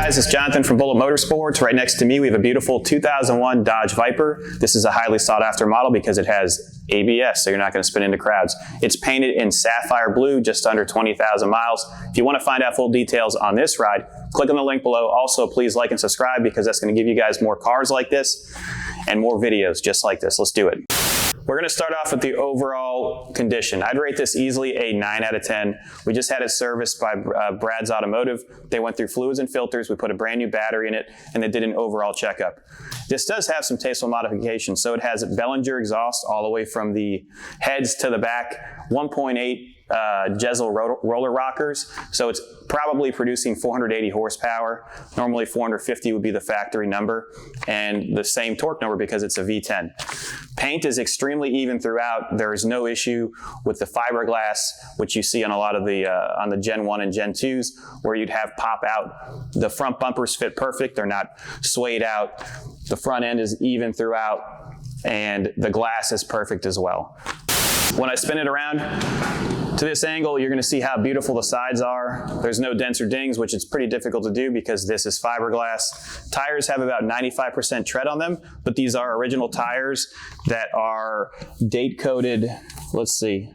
guys, it's Jonathan from Bullet Motorsports. Right next to me, we have a beautiful 2001 Dodge Viper. This is a highly sought after model because it has ABS, so you're not going to spin into crowds. It's painted in sapphire blue, just under 20,000 miles. If you want to find out full details on this ride, click on the link below. Also, please like and subscribe because that's going to give you guys more cars like this and more videos just like this. Let's do it. We're going to start off with the overall condition. I'd rate this easily a 9 out of 10. We just had it serviced by Brad's Automotive. They went through fluids and filters. We put a brand new battery in it, and they did an overall checkup. This does have some tasteful modifications. So it has a Belanger exhaust all the way from the heads to the back, 1.8 Jezel roller rockers. So it's probably producing 480 horsepower. Normally 450 would be the factory number, and the same torque number because it's a V10. Paint is extremely even throughout. There is no issue with the fiberglass, which you see on a lot of the on the Gen 1 and Gen 2s, where you'd have pop out. The front bumpers fit perfect. They're not swayed out. The front end is even throughout, and the glass is perfect as well. When I spin it around to this angle, you're going to see how beautiful the sides are. There's no dents or dings, which is pretty difficult to do because this is fiberglass. Tires have about 95% tread on them, but these are original tires that are date coded, let's see,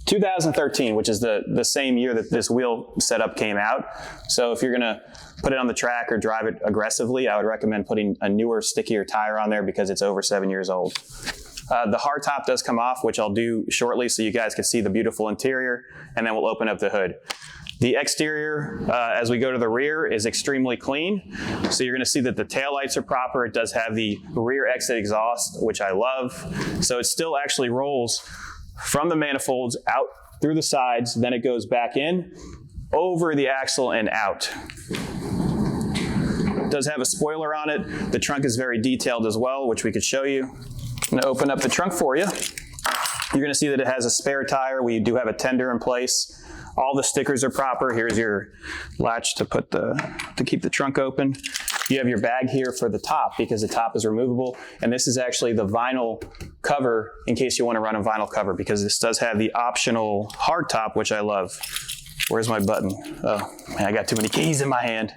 2013, which is the same year that this wheel setup came out. So if you're going to put it on the track or drive it aggressively, I would recommend putting a newer, stickier tire on there because it's over 7 years old. The hardtop does come off, which I'll do shortly so you guys can see the beautiful interior, and then we'll open up the hood. The exterior, as we go to the rear, is extremely clean. So you're going to see that the taillights are proper. It does have the rear exit exhaust, which I love. So it still actually rolls from the manifolds out through the sides, then it goes back in, over the axle and out. It does have a spoiler on it. The trunk is very detailed as well, which we could show you. I'm going to open up the trunk for you. You're going to see that it has a spare tire. We do have a tender in place. All the stickers are proper. Here's your latch to keep the trunk open. You have your bag here for the top because the top is removable. And this is actually the vinyl cover in case you want to run a vinyl cover because this does have the optional hard top, which I love. Where's my button? Oh, man, I got too many keys in my hand.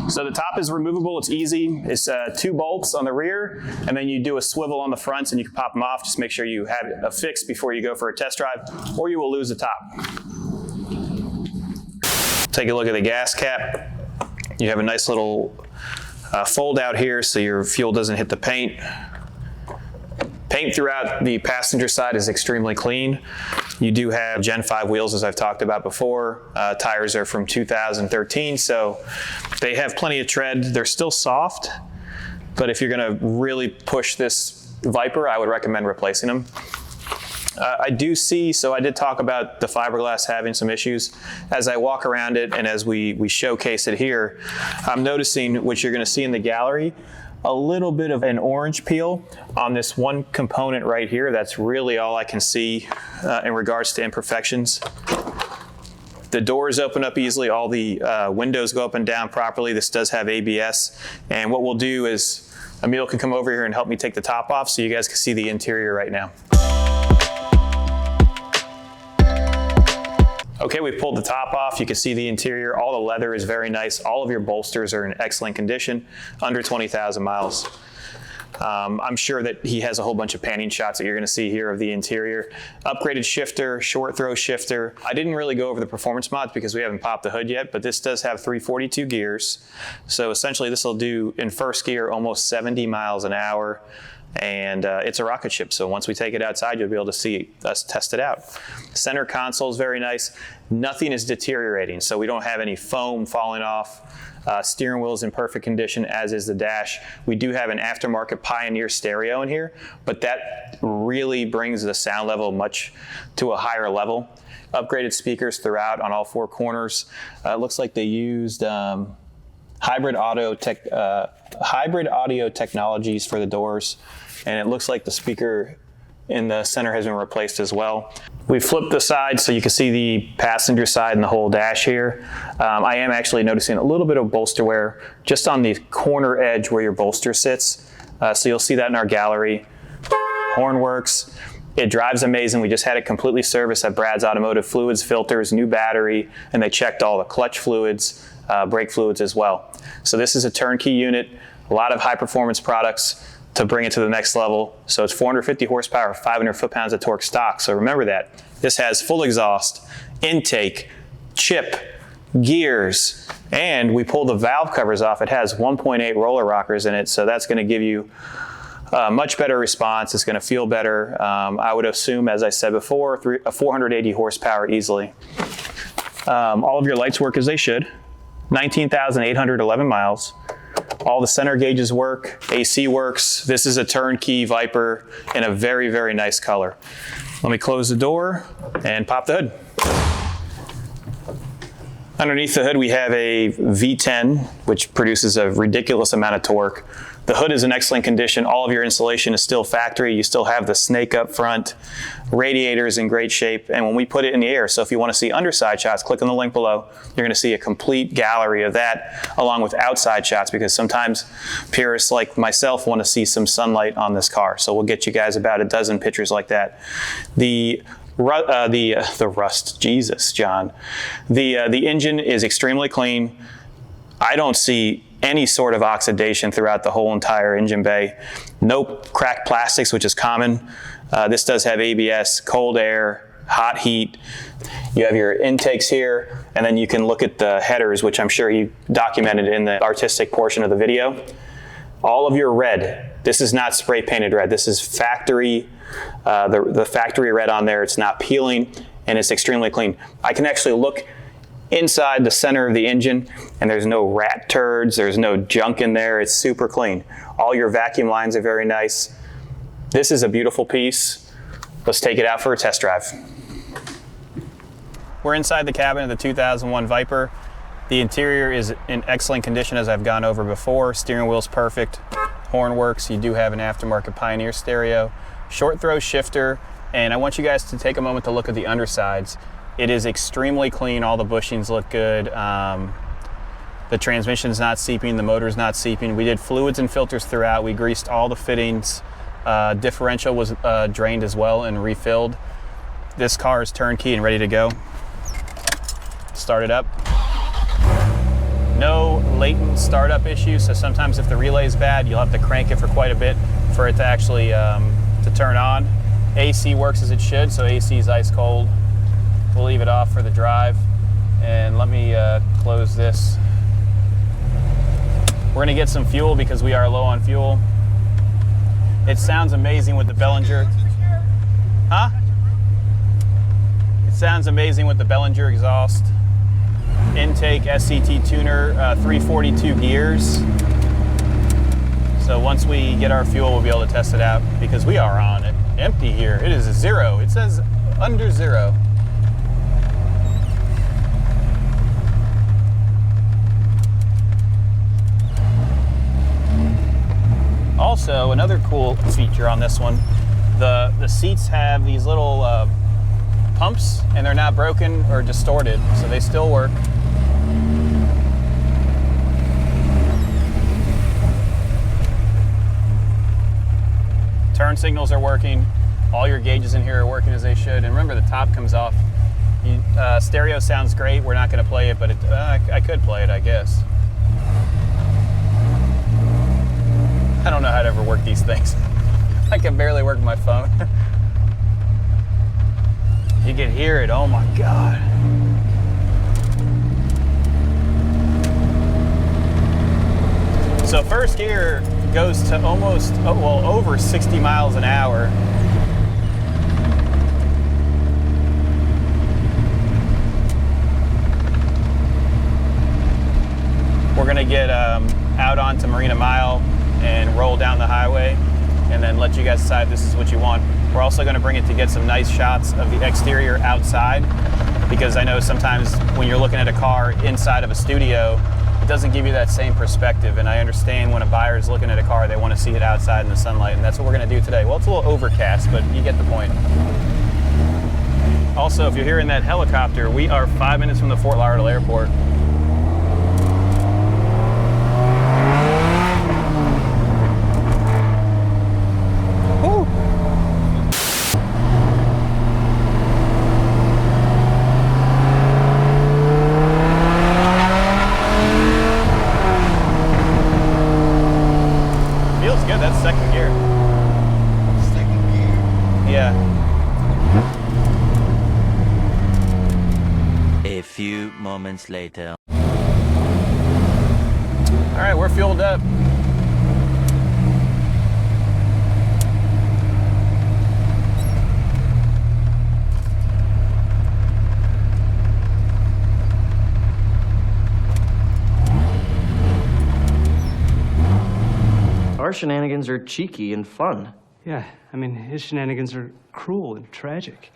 So the top is removable, it's easy. It's 2 bolts on the rear, and then you do a swivel on the fronts and you can pop them off. Just make sure you have it affixed before you go for a test drive, or you will lose the top. Take a look at the gas cap. You have a nice little fold out here so your fuel doesn't hit the paint. Paint throughout the passenger side is extremely clean. You do have Gen 5 wheels, as I've talked about before. Tires are from 2013, so they have plenty of tread. They're still soft, but if you're going to really push this Viper, I would recommend replacing them. I did talk about the fiberglass having some issues. As I walk around it and as we showcase it here, I'm noticing, which you're going to see in the gallery, a little bit of an orange peel on this one component right here. That's really all I can see in regards to imperfections. The doors open up easily. All the windows go up and down properly. This does have ABS. And what we'll do is Emil can come over here and help me take the top off so you guys can see the interior right now. Okay, we've pulled the top off. You can see the interior. All the leather is very nice. All of your bolsters are in excellent condition, under 20,000 miles. I'm sure that he has a whole bunch of panning shots that you're going to see here of the interior. Upgraded shifter, short throw shifter. I didn't really go over the performance mods because we haven't popped the hood yet, but this does have 342 gears. So essentially this will do in first gear almost 70 miles an hour. And it's a rocket ship, so once we take it outside, you'll be able to see us test it out. Center console is very nice. Nothing is deteriorating, so we don't have any foam falling off. Steering wheel is in perfect condition, as is the dash. We do have an aftermarket Pioneer stereo in here, but that really brings the sound level much to a higher level. Upgraded speakers throughout on all 4 corners. It looks like they used hybrid audio technologies for the doors, and it looks like the speaker in the center has been replaced as well. We flipped the side so you can see the passenger side and the whole dash here. I am actually noticing a little bit of bolster wear just on the corner edge where your bolster sits. So you'll see that in our gallery. Horn works. It drives amazing. We just had it completely serviced at Brad's Automotive. Fluids, filters, new battery, and they checked all the clutch fluids, brake fluids as well. So this is a turnkey unit, a lot of high performance products to bring it to the next level. So it's 450 horsepower, 500 foot-pounds of torque stock. So remember that. This has full exhaust, intake, chip, gears, and we pulled the valve covers off. It has 1.8 roller rockers in it, so that's going to give you much better response. It's going to feel better. I would assume, as I said before, 480 horsepower easily. All of your lights work as they should. 19,811 miles. All the center gauges work. AC works. This is a turnkey Viper in a very, very nice color. Let me close the door and pop the hood. Underneath the hood, we have a V10, which produces a ridiculous amount of torque. The hood is in excellent condition. All of your insulation is still factory. You still have the snake up front. Radiator is in great shape. And when we put it in the air, so if you want to see underside shots, click on the link below. You're going to see a complete gallery of that, along with outside shots, because sometimes purists like myself want to see some sunlight on this car. So we'll get you guys about a dozen pictures like that. The rust, Jesus, John. The engine is extremely clean. I don't see any sort of oxidation throughout the whole entire engine bay. No cracked plastics, which is common. This does have ABS, cold air, hot heat. You have your intakes here, and then you can look at the headers, which I'm sure you documented in the artistic portion of the video. All of your red, this is not spray painted red. This is factory, the factory red on there. It's not peeling, and it's extremely clean. I can actually look inside the center of the engine, and there's no rat turds, there's no junk in there. It's super clean. All your vacuum lines are very nice. This is a beautiful piece. Let's take it out for a test drive. We're inside the cabin of the 2001 Viper. The interior is in excellent condition, as I've gone over before. Steering wheel's perfect. Horn works. You do have an aftermarket Pioneer stereo. Short throw shifter, and I want you guys to take a moment to look at the undersides. It is extremely clean. All the bushings look good. The transmission's not seeping. The motor's not seeping. We did fluids and filters throughout. We greased all the fittings. Differential was drained as well and refilled. This car is turnkey and ready to go. Start it up. No latent startup issues, so sometimes if the relay is bad, you'll have to crank it for quite a bit for it to actually to turn on. AC works as it should, so AC is ice cold. We'll leave it off for the drive, and let me close this. We're gonna get some fuel because we are low on fuel. It sounds amazing with the Belanger. Huh? It sounds amazing with the Belanger exhaust. Intake SCT tuner, 342 gears. So once we get our fuel, we'll be able to test it out because we are on it. Empty here. It is a 0. It says under 0. Also, another cool feature on this one, the seats have these little pumps, and they're not broken or distorted, so they still work. Turn signals are working. All your gauges in here are working as they should. And remember, the top comes off. Stereo sounds great. We're not going to play it, but I could play it, I guess. I don't know how to ever work these things. I can barely work my phone. You can hear it. Oh my God. So first gear goes to almost, well, over 60 miles an hour. We're gonna get out onto Marina Mile and roll down the highway and then let you guys decide this is what you want. We're also gonna bring it to get some nice shots of the exterior outside, because I know sometimes when you're looking at a car inside of a studio, it doesn't give you that same perspective, and I understand when a buyer is looking at a car, they want to see it outside in the sunlight, and that's what we're going to do today. Well, it's a little overcast, but you get the point. Also, if you're hearing that helicopter, we are 5 minutes from the Fort Lauderdale Airport. Woo. good. That's second gear. Second gear? Yeah. A few moments later. All right, we're fueled up. Our shenanigans are cheeky and fun. Yeah, I mean, his shenanigans are cruel and tragic.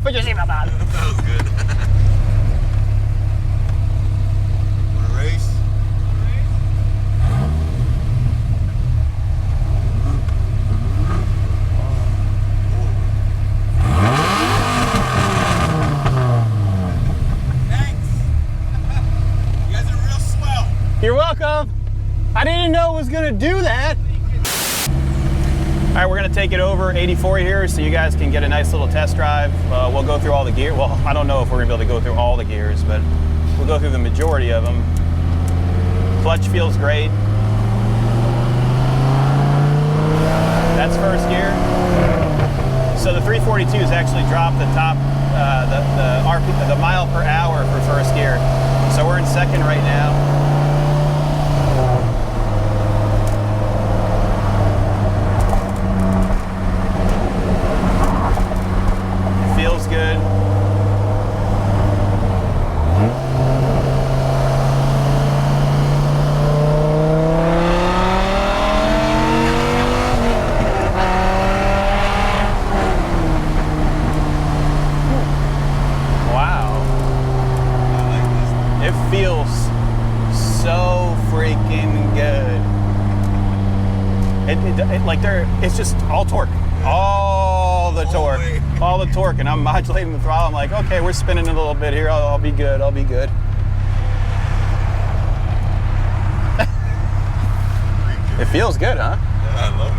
Put your seatbelt on. That was good. Wanna race? Thanks. You guys are real swell. You're welcome. I didn't know it was gonna do that. All right, we're gonna take it over 84 here so you guys can get a nice little test drive. We'll go through all the gear. Well, I don't know if we're gonna be able to go through all the gears, but we'll go through the majority of them. Clutch feels great. That's first gear. So the 342s actually dropped the top, the mile per hour for first gear. So we're in second right now. Feels good. Wow. It feels so freaking good. It's just all torque. All the torque. All the torque, and I'm modulating the throttle. I'm like, okay, we're spinning a little bit here. I'll be good. I'll be good. It feels good, huh? Yeah, I love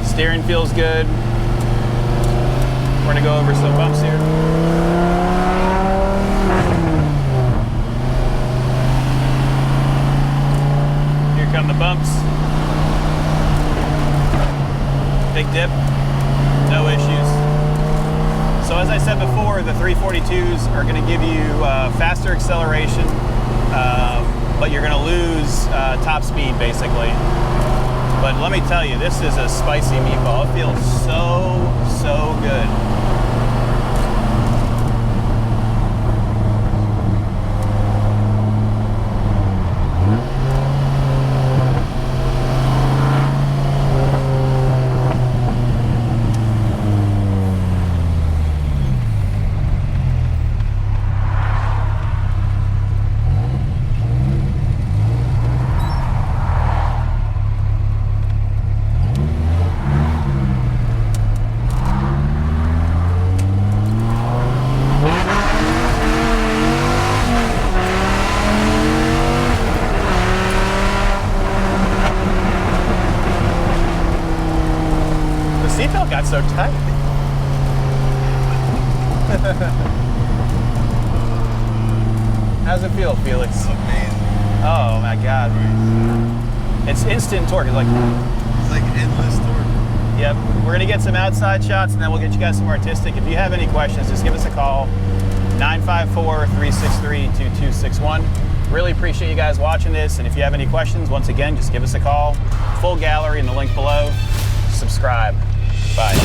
it. Steering feels good. We're gonna go over some bumps here. Come the bumps. Big dip, no issues. So as I said before, the 342s are going to give you faster acceleration, but you're going to lose top speed basically. But let me tell you, this is a spicy meatball. It feels so good. Seatbelt got so tight. How's it feel, Felix? Amazing. Oh my God. It's instant torque. It's like endless torque. Yep. We're gonna get some outside shots and then we'll get you guys some artistic. If you have any questions, just give us a call. 954-363-2261. Really appreciate you guys watching this. And if you have any questions, once again, just give us a call. Full gallery in the link below. Subscribe. Bye.